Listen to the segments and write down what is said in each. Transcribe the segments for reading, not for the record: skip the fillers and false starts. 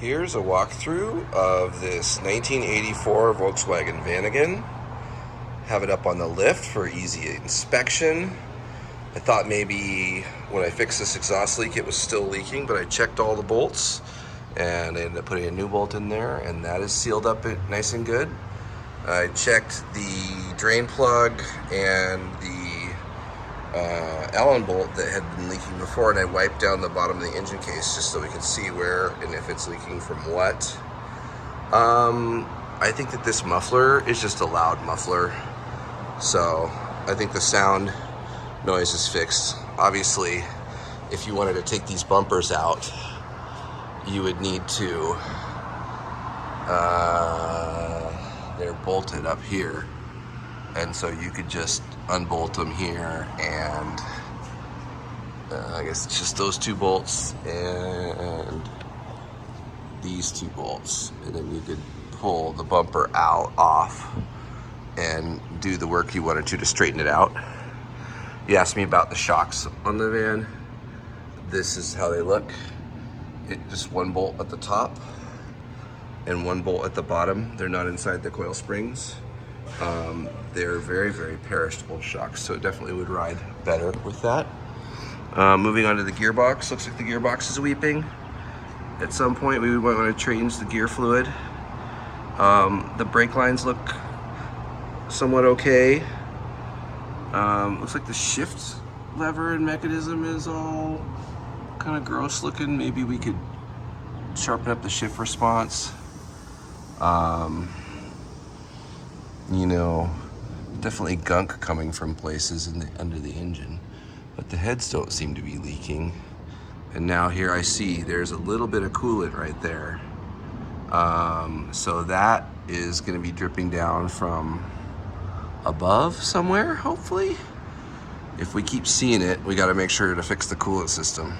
Here's a walkthrough of this 1984 Volkswagen Vanagon. Have it up on the lift for easy inspection. I thought maybe when I fixed this exhaust leak it was still leaking, but I checked all the bolts and I ended up putting a new bolt in there, and that is sealed up nice and good. I checked the drain plug and the Allen bolt that had been leaking before, and I wiped down the bottom of the engine case just so we could see where and if it's leaking from what. I think that this muffler is just a loud muffler, so I think the sound noise is fixed. Obviously, if you wanted to take these bumpers out, you would need to they're bolted up here, and so you could just unbolt them here, and I guess it's just those two bolts and these two bolts, and then you could pull the bumper off and do the work you wanted to straighten it out. You asked me about the shocks on the van. This is how they look. Just one bolt at the top and one bolt at the bottom. They're not inside the coil springs. They're very, very perishable shocks, so it definitely would ride better with that. Moving on to the gearbox. Looks like the gearbox is weeping. At some point we would want to change the gear fluid. The brake lines look somewhat okay. Looks like the shift lever and mechanism is all kind of gross looking. Maybe we could sharpen up the shift response. You know, definitely gunk coming from places under the engine, but the heads don't seem to be leaking. And now here I see there's a little bit of coolant right there. So that is going to be dripping down from above somewhere, hopefully. If we keep seeing it, we got to make sure to fix the coolant system.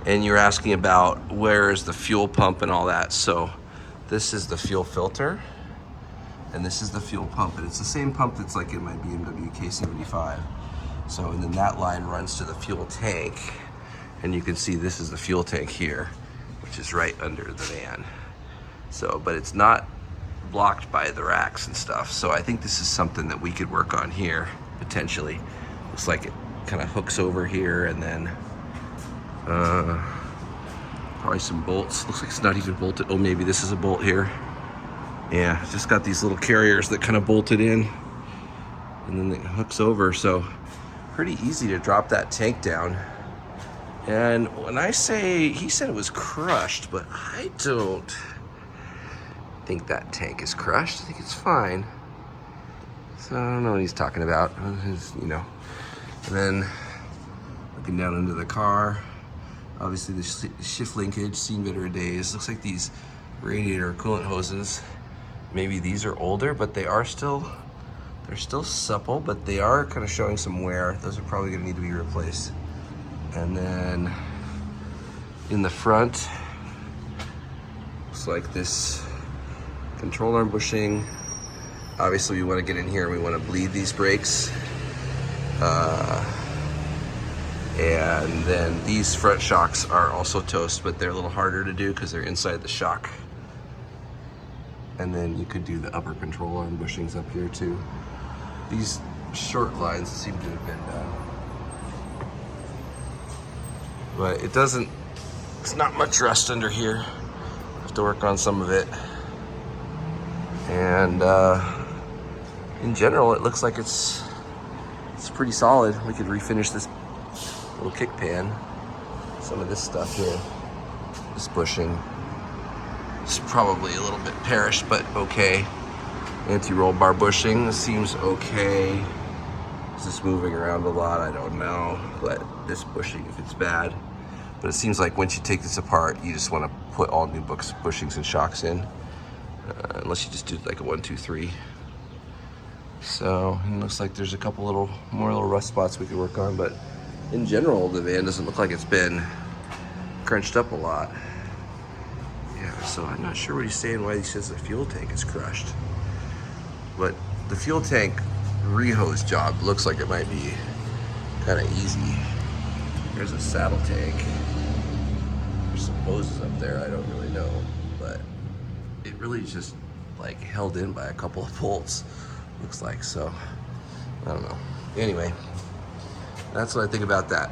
And you're asking about where is the fuel pump and all that. So this is the fuel filter, and this is the fuel pump, and it's the same pump that's like in my BMW K75. So, and then that line runs to the fuel tank, and you can see this is the fuel tank here, which is right under the van. So, but it's not blocked by the racks and stuff. So I think this is something that we could work on here, potentially. Looks like it kind of hooks over here, and then probably some bolts. Looks like it's not even bolted. Oh, maybe this is a bolt here. Yeah, it's just got these little carriers that kind of bolted in, and then it hooks over. So pretty easy to drop that tank down. And when I say, he said it was crushed, but I don't think that tank is crushed. I think it's fine. So I don't know what he's talking about, you know. And then looking down into the car, obviously the shift linkage, seen better days. Looks like these radiator coolant hoses, maybe these are older, but they're still supple, but they are kind of showing some wear. Those are probably gonna need to be replaced. And then in the front, looks like this control arm bushing. Obviously we want to get in here and we want to bleed these brakes. And then these front shocks are also toast, but they're a little harder to do because they're inside the shock. And then you could do the upper control arm bushings up here too. These short lines seem to have been done. But it's not much rust under here. Have to work on some of it. And in general, it looks like it's pretty solid. We could refinish this little kick pan. Some of this stuff here, this bushing, it's probably a little bit perished, but okay. Anti-roll bar bushing seems okay. Is this moving around a lot? I don't know. But this bushing, if it's bad. But it seems like once you take this apart, you just want to put all new bushings and shocks in. Unless you just do like a 1, 2, 3. So it looks like there's a couple more little rust spots we could work on, but in general, the van doesn't look like it's been crunched up a lot. Yeah, so I'm not sure what he's saying, why he says the fuel tank is crushed. But the fuel tank rehose job looks like it might be kind of easy. There's a saddle tank. there's some hoses up there, I don't really know, but it really is just like held in by a couple of bolts, looks like. So I don't know. Anyway, that's what I think about that.